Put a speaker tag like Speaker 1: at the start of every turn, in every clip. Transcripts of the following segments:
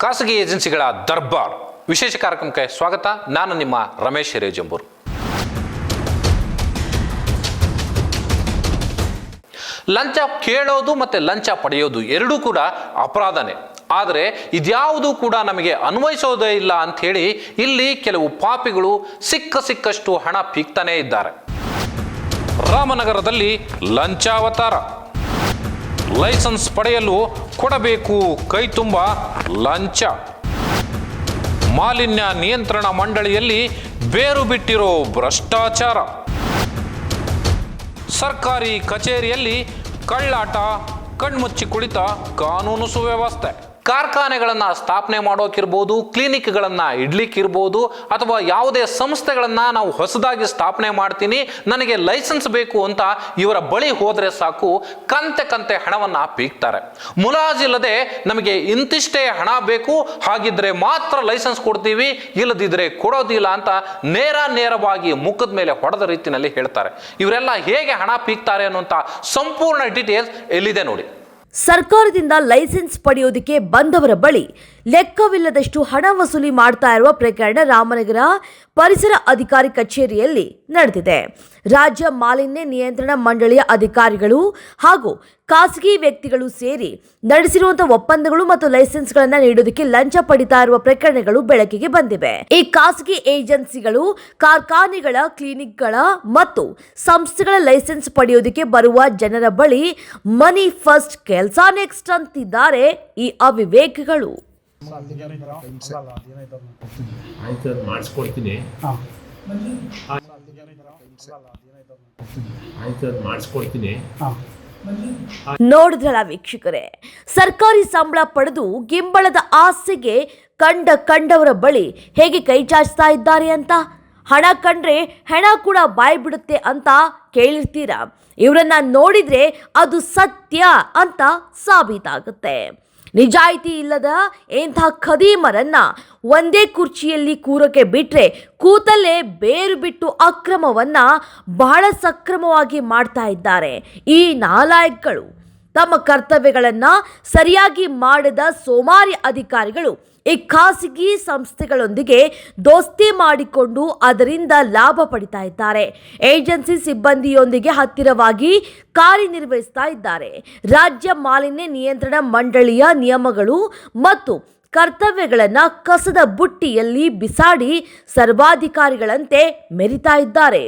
Speaker 1: ಖಾಸಗಿ ಏಜೆನ್ಸಿಗಳ ದರ್ಬಾರ್ ವಿಶೇಷ ಕಾರ್ಯಕ್ರಮಕ್ಕೆ ಸ್ವಾಗತ. ನಾನು ನಿಮ್ಮ ರಮೇಶ್ ಹಿರೇಜಂಬೂರು. ಲಂಚ ಕೇಳೋದು ಮತ್ತು ಲಂಚ ಪಡೆಯೋದು ಎರಡೂ ಕೂಡ ಅಪರಾಧನೇ. ಆದರೆ ಇದ್ಯಾವುದೂ ಕೂಡ ನಮಗೆ ಅನ್ವಯಿಸೋದೇ ಇಲ್ಲ ಅಂಥೇಳಿ ಇಲ್ಲಿ ಕೆಲವು ಪಾಪಿಗಳು ಸಿಕ್ಕಷ್ಟು ಹಣ ಪೀಕ್ತಾನೇ ಇದ್ದಾರೆ. ರಾಮನಗರದಲ್ಲಿ ಲಂಚಾವತಾರ. ಲೈಸೆನ್ಸ್ ಪಡೆಯಲು ಕೊಡಬೇಕು ಕೈ ತುಂಬ ಲಂಚ. ಮಾಲಿನ್ಯ ನಿಯಂತ್ರಣ ಮಂಡಳಿಯಲ್ಲಿ ಬೇರು ಬಿಟ್ಟಿರೋ ಭ್ರಷ್ಟಾಚಾರ. ಸರ್ಕಾರಿ ಕಚೇರಿಯಲ್ಲಿ ಕಳ್ಳಾಟ, ಕಣ್ಮುಚ್ಚಿ ಕುಳಿತ ಕಾನೂನು ಸುವ್ಯವಸ್ಥೆ. ಕಾರ್ಖಾನೆಗಳನ್ನು ಸ್ಥಾಪನೆ ಮಾಡೋಕ್ಕಿರ್ಬೋದು, ಕ್ಲಿನಿಕ್ಗಳನ್ನು ಇಡ್ಲಿಕ್ಕಿರ್ಬೋದು, ಅಥವಾ ಯಾವುದೇ ಸಂಸ್ಥೆಗಳನ್ನು ನಾವು ಹೊಸದಾಗಿ ಸ್ಥಾಪನೆ ಮಾಡ್ತೀನಿ, ನನಗೆ ಲೈಸೆನ್ಸ್ ಬೇಕು ಅಂತ ಇವರ ಬಳಿ ಹೋದರೆ ಸಾಕು, ಕಂತೆ ಹಣವನ್ನು ಪೀಕ್ತಾರೆ. ಮುಲಾಜಿಲ್ಲದೆ ನಮಗೆ ಇಂತಿಷ್ಟೇ ಹಣ ಬೇಕು, ಹಾಗಿದ್ರೆ ಮಾತ್ರ ಲೈಸೆನ್ಸ್ ಕೊಡ್ತೀವಿ, ಇಲ್ಲದಿದ್ರೆ ಕೊಡೋದಿಲ್ಲ ಅಂತ ನೇರವಾಗಿ ಮುಖದ ಮೇಲೆ ಹೊಡೆದ ರೀತಿಯಲ್ಲಿ ಹೇಳ್ತಾರೆ. ಇವರೆಲ್ಲ ಹೇಗೆ ಹಣ ಪೀಕ್ತಾರೆ ಅನ್ನುವಂಥ ಸಂಪೂರ್ಣ ಡೀಟೇಲ್ಸ್ ಎಲ್ಲಿದೆ ನೋಡಿ.
Speaker 2: ಸರ್ಕಾರದಿಂದ ಲೈಸೆನ್ಸ್ ಪಡೆಯೋದಕ್ಕೆ ಬಂದವರ ಬಳಿ ಲೆಕ್ಕವಿಲ್ಲದಷ್ಟು ಹಣ ವಸೂಲಿ ಮಾಡ್ತಾ ಇರುವ ಪ್ರಕರಣ ರಾಮನಗರ ಪರಿಸರ ಅಧಿಕಾರಿ ಕಚೇರಿಯಲ್ಲಿ ನಡೆದಿದೆ. ರಾಜ್ಯ ಮಾಲಿನ್ಯ ನಿಯಂತ್ರಣ ಮಂಡಳಿಯ ಅಧಿಕಾರಿಗಳು ಹಾಗೂ ಖಾಸಗಿ ವ್ಯಕ್ತಿಗಳು ಸೇರಿ ನಡೆಸಿರುವಂತಹ ಒಪ್ಪಂದಗಳು ಮತ್ತು ಲೈಸೆನ್ಸ್ಗಳನ್ನು ನೀಡೋದಕ್ಕೆ ಲಂಚ ಪಡಿತಾ ಇರುವ ಪ್ರಕರಣಗಳು ಬೆಳಕಿಗೆ ಬಂದಿವೆ. ಈ ಖಾಸಗಿ ಏಜೆನ್ಸಿಗಳು ಕಾರ್ಖಾನೆಗಳ, ಕ್ಲಿನಿಕ್ಗಳ ಮತ್ತು ಸಂಸ್ಥೆಗಳ ಲೈಸೆನ್ಸ್ ಪಡೆಯೋದಕ್ಕೆ ಬರುವ ಜನರ ಬಳಿ ಮನಿ ಫಸ್ಟ್ ಕೆಲಸ ನೆಕ್ಸ್ಟ್ ಅಂತಿದ್ದಾರೆ ಈ ಅವಿವೇಕಿಗಳು. ನೋಡಿದ್ರಲ್ಲ ವೀಕ್ಷಕರೇ, ಸರ್ಕಾರಿ ಸಂಬಳ ಪಡೆದು ಗಿಂಬಳದ ಆಸೆಗೆ ಕಂಡವರ ಬಳಿ ಹೇಗೆ ಕೈ ಚಾಚ್ತಾ ಇದ್ದಾರೆ ಅಂತ. ಹಣ ಕಂಡ್ರೆ ಹೆಣ ಕೂಡ ಬಾಯಿ ಬಿಡುತ್ತೆ ಅಂತ ಕೇಳಿರ್ತೀರಾ. ಇವರನ್ನ ನೋಡಿದ್ರೆ ಅದು ಸತ್ಯ ಅಂತ ಸಾಬೀತಾಗುತ್ತೆ. ನಿಜಾಯಿತಿ ಇಲ್ಲದ ಇಂಥ ಖದೀಮರನ್ನ ಒಂದೇ ಕುರ್ಚಿಯಲ್ಲಿ ಕೂರಕ್ಕೆ ಬಿಟ್ರೆ ಕೂತಲ್ಲೇ ಬೇರು ಬಿಟ್ಟು ಅಕ್ರಮವನ್ನ ಬಹಳ ಸಕ್ರಮವಾಗಿ ಮಾಡ್ತಾ ಇದ್ದಾರೆ ಈ ನಾಲಾಯಕ್ಗಳು. ತಮ್ಮ ಕರ್ತವ್ಯಗಳನ್ನು ಸರಿಯಾಗಿ ಮಾಡದ ಸೋಮಾರಿ ಅಧಿಕಾರಿಗಳು ಈ ಖಾಸಗಿ ಸಂಸ್ಥೆಗಳೊಂದಿಗೆ ದೋಸ್ತಿ ಮಾಡಿಕೊಂಡು ಅದರಿಂದ ಲಾಭ ಪಡಿತಾ ಇದ್ದಾರೆ. ಏಜೆನ್ಸಿ ಸಿಬ್ಬಂದಿಯೊಂದಿಗೆ ಹತ್ತಿರವಾಗಿ ಕಾರ್ಯನಿರ್ವಹಿಸ್ತಾ ಇದ್ದಾರೆ. ರಾಜ್ಯ ಮಾಲಿನ್ಯ ನಿಯಂತ್ರಣ ಮಂಡಳಿಯ ನಿಯಮಗಳು ಮತ್ತು ಕರ್ತವ್ಯಗಳನ್ನು ಕಸದ ಬುಟ್ಟಿಯಲ್ಲಿ ಬಿಸಾಡಿ ಸರ್ವಾಧಿಕಾರಿಗಳಂತೆ ಮೆರಿತಾ ಇದ್ದಾರೆ.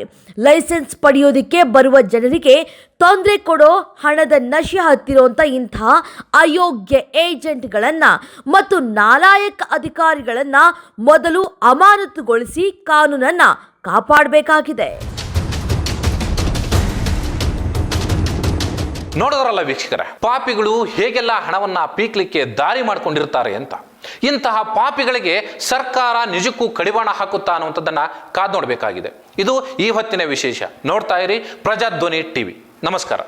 Speaker 2: ಲೈಸೆನ್ಸ್ ಪಡೆಯೋದಕ್ಕೆ ಬರುವ ಜನರಿಗೆ ತೊಂದರೆ ಕೊಡೋ ಹಣದ ನಶೆ ಹತ್ತಿರುವಂಥ ಇಂಥ ಅಯೋಗ್ಯ ಏಜೆಂಟ್ಗಳನ್ನು ಮತ್ತು ನಾಲಾಯಕ ಅಧಿಕಾರಿಗಳನ್ನು ಮೊದಲು ಅಮಾನತುಗೊಳಿಸಿ ಕಾನೂನನ್ನು ಕಾಪಾಡಬೇಕಾಗಿದೆ.
Speaker 1: ನೋಡಿದ್ರಲ್ಲ ವೀಕ್ಷಕರೇ, ಪಾಪಿಗಳು ಹೇಗೆಲ್ಲ ಹಣವನ್ನ ಪೀಕ್ಲಿಕ್ಕೆ ದಾರಿ ಮಾಡ್ಕೊಂಡಿರ್ತಾರೆ ಅಂತ. ಇಂತಹ ಪಾಪಿಗಳಿಗೆ ಸರ್ಕಾರ ನಿಜಕ್ಕೂ ಕಡಿವಾಣ ಹಾಕುತ್ತಾ ಅನ್ನುವಂಥದ್ದನ್ನ ಕಾದು ನೋಡಬೇಕಾಗಿದೆ. ಇದು ಈ ಹೊತ್ತಿನ ವಿಶೇಷ. ನೋಡ್ತಾ ಇರಿ ಪ್ರಜಾಧ್ವನಿ ಟಿವಿ. ನಮಸ್ಕಾರ.